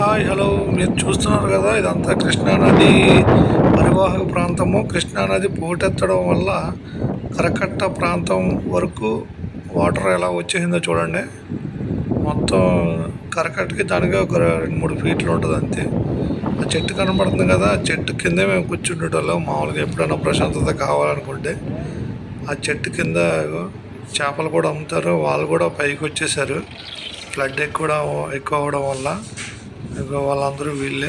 Hi hello మీరు చూస్తున్నారు కదా, ఇదంతా కృష్ణానది పరివాహక ప్రాంతము. కృష్ణానది పోటెత్తడం వల్ల కరకట్ట ప్రాంతం వరకు వాటర్ ఎలా వచ్చేసిందో చూడండి. మొత్తం కరకట్టకి దానికి ఒక 2-3 ఫీట్లు ఉంటుంది అంతే. ఆ చెట్టు కనబడుతుంది కదా, ఆ చెట్టు కిందే మేము కూర్చుండేటోళ్ళం. మామూలుగా ఎప్పుడైనా ప్రశాంతత కావాలనుకుంటే ఆ చెట్టు కింద చేపలు కూడా అమ్ముతారు. వాళ్ళు కూడా పైకి వచ్చేసారు. ఫ్లడ్ ఎక్కువ అవడం వల్ల వాళ్ళందరూ వీళ్ళే.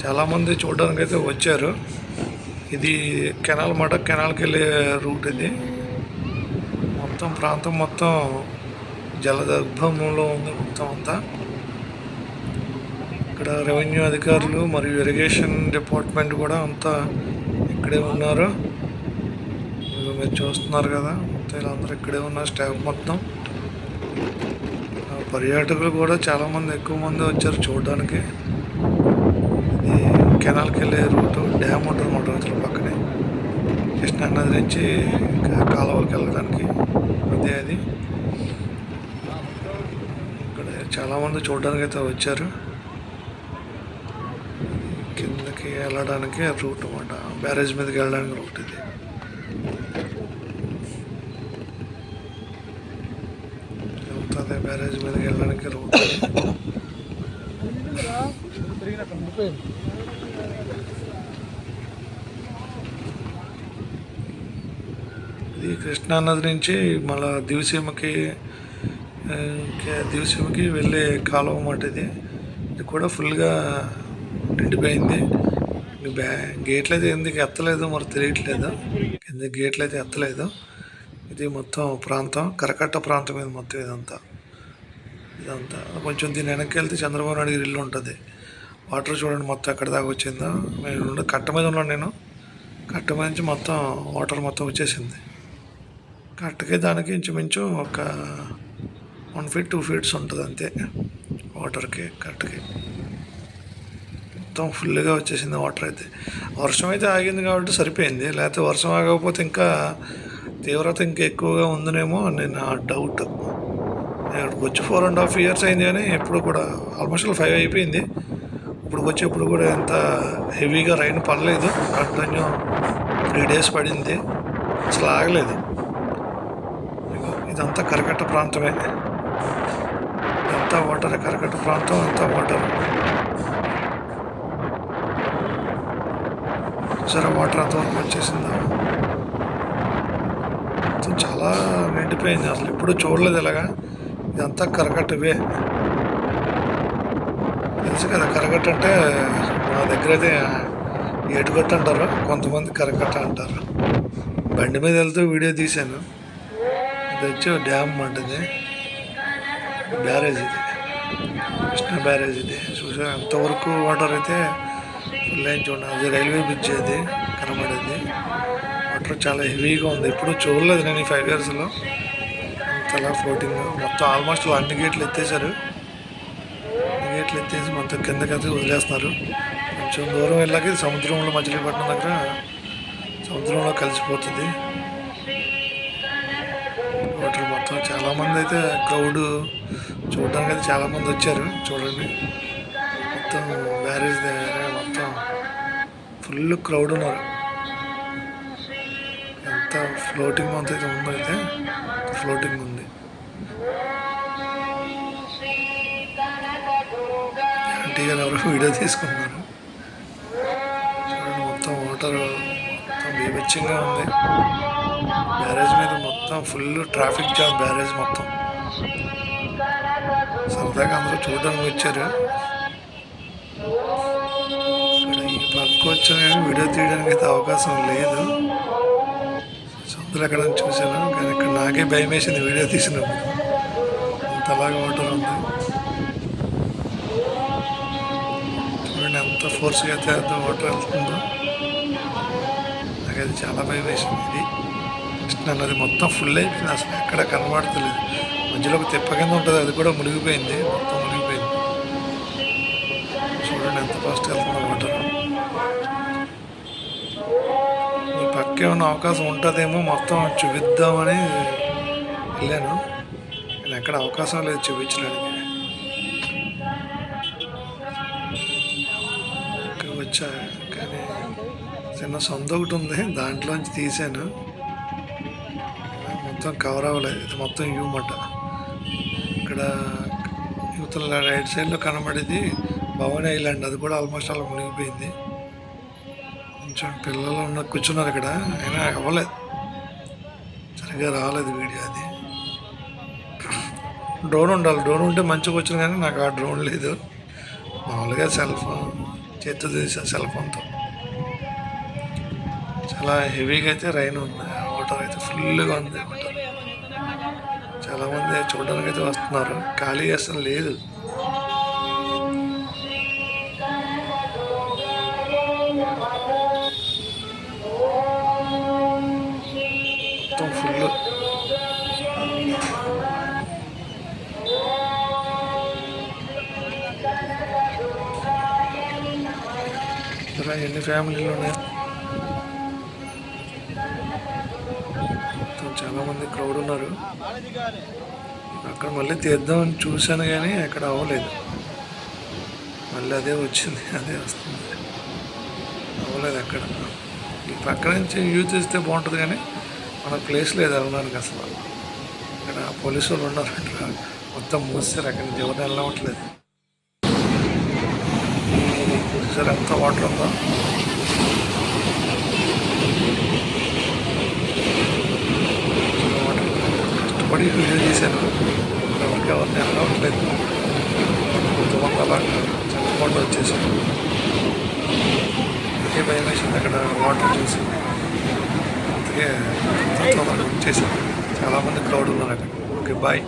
చాలామంది చూడడానికి అయితే వచ్చారు. ఇది కెనాల్ మాట, కెనాల్కి వెళ్ళే రూట్ ఇది. మొత్తం ప్రాంతం మొత్తం జలదర్భంలో ఉంది మొత్తం అంతా. ఇక్కడ రెవెన్యూ అధికారులు మరియు ఇరిగేషన్ డిపార్ట్మెంట్ కూడా అంతా ఇక్కడే ఉన్నారు. మీరు చూస్తున్నారు కదా, మొత్తం వీళ్ళందరూ ఇక్కడే ఉన్నారు, స్టాఫ్ మొత్తం. పర్యాటకులు కూడా చాలామంది, ఎక్కువ మంది వచ్చారు చూడడానికి. ఇది కెనాల్కి వెళ్ళే రూటు. డ్యామ్ ఉంటుంది మాట అసలు పక్కనే, కృష్ణానది నుంచి కాలువలకు వెళ్ళడానికి అదే అది. ఇక్కడ చాలామంది చూడడానికి అయితే వచ్చారు. కిందకి వెళ్ళడానికి రూట్ అన్నమాట, బ్యారేజ్ మీదకి వెళ్ళడానికి రూట్ ఇది. అదే బ్యారేజ్ మీదకి వెళ్ళడానికి రూట్. ఇది కృష్ణానది నుంచి మళ్ళా దివిసీమకి వెళ్ళే కాలువ అన్నమాట ఇది. ఇది కూడా ఫుల్గా నిండిపోయింది. గేట్లు అయితే ఎందుకు ఎత్తలేదు మరి తెలియట్లేదు. కింద గేట్లు అయితే ఎత్తలేదు. ఇది మొత్తం ప్రాంతం కరకట్ట ప్రాంతం ఇది మొత్తం. ఇదంతా కొంచెం దీని వెనక్కి వెళ్తే చంద్రబాబు నాయుడు ఇల్లు ఉంటుంది. వాటర్ చూడండి మొత్తం ఎక్కడి దాకా వచ్చిందో. నేను కట్ట మీద ఉన్నాను, నేను కట్ట మీద నుంచి మొత్తం వాటర్ మొత్తం వచ్చేసింది. కట్టకి దానికి ఇంచుమించు ఒక 1 feet 2 feet ఉంటుంది అంతే వాటర్కి. కట్టకి మొత్తం ఫుల్గా వచ్చేసింది వాటర్ అయితే. వర్షం అయితే ఆగింది కాబట్టి సరిపోయింది, లేకపోతే వర్షం ఆగకపోతే ఇంకా తీవ్రత ఇంకా ఎక్కువగా ఉందనేమో అని నా డౌట్. ఇక్కడికి వచ్చి 4.5 years అయింది, కానీ ఎప్పుడు కూడా ఆల్మోస్ట్ 5 అయిపోయింది. ఇప్పుడు కూడా ఎంత హెవీగా రైన్ పడలేదు. కంటిన్యూ 3 days పడింది, అసలు ఆగలేదు. ఇదంతా కరకట్ట ప్రాంతమే, అంతా వాటర్. కరకట్ట ప్రాంతం అంతా వాటర్. సరే వాటర్ అంతవరకు వచ్చేసిందా, చాలా నిండిపోయింది. అసలు ఎప్పుడు చూడలేదు ఇలాగా. ఇదంతా కరకట్టవే, తెలుసు కదా. కరకట్ట అంటే మా దగ్గర అయితే ఏటుగట్టు అంటారు, కొంతమంది కరకట్ట అంటారు. బండి మీద వెళ్తూ వీడియో తీశాను. ఇది వచ్చి డ్యామ్ అంటుంది, బ్యారేజ్ ఇది, కృష్ణా బ్యారేజ్ ఇది. చూసా ఎంతవరకు వాటర్ అయితే ఫుల్ అయింది చూడండి. అది రైల్వే బ్రిడ్జ్ అది కనబడేది. వాటర్ చాలా హెవీగా ఉంది, ఎప్పుడు చూడలేదు నేను ఈ 5 yearsలో అంతలా ఫ్లోటింగ్. మొత్తం ఆల్మోస్ట్ అన్ని గేట్లు ఎత్తేసారు. గేట్లు ఎత్తేసి మొత్తం కిందకైతే వదిలేస్తున్నారు. కొంచెం దూరం వెళ్ళాక సముద్రంలో, మచిలీపట్నం దగ్గర సముద్రంలో కలిసిపోతుంది వాటర్ మొత్తం. చాలామంది అయితే క్రౌడ్ చూడడానికి అయితే చాలామంది వచ్చారు చూడండి. మొత్తం బ్యారేజ్ దగ్గర మొత్తం ఫుల్ క్రౌడ్ ఉన్నారు. ఎంత ఫ్లోటింగ్ అంత అయితే ఉందో, అయితే ఫ్లోటింగ్ ఉంది. ఆంటీ గారు ఎవరు వీడియో తీసుకున్నారు చూడండి. మొత్తం వాటర్ మొత్తం బీభత్సంగా ఉంది. బ్యారేజ్ మీద మొత్తం ఫుల్ ట్రాఫిక్ జామ్. బ్యారేజ్ మొత్తం సరదాగా అందరూ చూడడానికి వచ్చారు. ఇక్కడ ఈ పక్క వచ్చాను కానీ వీడియో తీయడానికి అయితే అవకాశం లేదు. సముద్రం ఎక్కడ చూశాను కానీ ఇక్కడ నాకే భయం వేసింది వీడియో తీసినప్పుడు. అంతలాగా వాటర్ ఉంది చూడండి. ఎంత ఫోర్స్గా అయితే వాటర్ వెళ్తుందో నాకైతే చాలా భయం వేసింది. ఇది కృష్ణానది మొత్తం ఫుల్ అయిపోయింది, అసలు ఎక్కడ కనబడతలేదు. మధ్యలో ఒక తిప్ప కింద ఉంటుంది, అది కూడా మునిగిపోయింది, మొత్తం మునిగిపోయింది. చూడండి ఎంత ఫాస్ట్ వెళ్తుందో వాటర్. మీ పక్క ఏమైనా అవకాశం ఉంటుందేమో మొత్తం చూపిద్దామని వెళ్ళాను, కానీ ఎక్కడ అవకాశం లేదు చూపించడానికి. వచ్చా, కానీ చిన్న సొంత ఒకటి ఉంది, దాంట్లోంచి తీసాను. మొత్తం కవర్ అవ్వలేదు. ఇది మొత్తం వ్యూ మాట. ఇక్కడ యువతల రైట్ సైడ్లో కనబడేది భవానీ ఐలాండ్, అది కూడా ఆల్మోస్ట్ అలా మునిగిపోయింది. కొంచెం పిల్లలు ఉన్న కూర్చున్నారు ఇక్కడ, అయినా అవ్వలేదు, సరిగ్గా రాలేదు వీడియో. అది డ్రోన్ ఉండాలి, డ్రోన్ ఉంటే మంచిగా వచ్చింది, కానీ నాకు ఆ డ్రోన్ లేదు. మామూలుగా సెల్ ఫోన్ చేతితో తీసా, సెల్ ఫోన్తో. చాలా హెవీగా అయితే రైన్ ఉంది, వాటర్ అయితే ఫుల్గా ఉంది. వాటర్ చాలామంది చూడడానికి అయితే వస్తున్నారు, ఖాళీ అసలు లేదు. మొత్తం ఫుల్. ఎన్ని ఫ్యామిలీలు ఉన్నాయి, చాలామంది క్రౌడ్ ఉన్నారు. అక్కడ మళ్ళీ తీద్దామని చూశాను, కానీ అక్కడ అవ్వలేదు. మళ్ళీ అదే వచ్చింది, అదే వస్తుంది, అవ్వలేదు అక్కడ. ఈ పక్క నుంచి వ్యూ తీస్తే బాగుంటుంది, కానీ మన ప్లేస్ లేదు వెళ్ళడానికి అసలు. ఇక్కడ పోలీసు వాళ్ళు ఉన్నారంట, మొత్తం మూసారు, అక్కడ నుంచి ఎవరు వెళ్ళవట్లేదు. చూసారు ఎంత వాటర్ ఉందో. కష్టపడి వీడియో తీశాను, ఎవరికి ఎవరిని వెళ్ళవట్లేదు. కొంతమంది అలా చక్కకుండా వచ్చేసాను. అందుకే భయం వేసింది అక్కడ వాటర్ చూసి, అందుకే వచ్చేసాను. చాలామంది క్రౌడ్ ఉన్నారు అక్కడ. Okay, bye.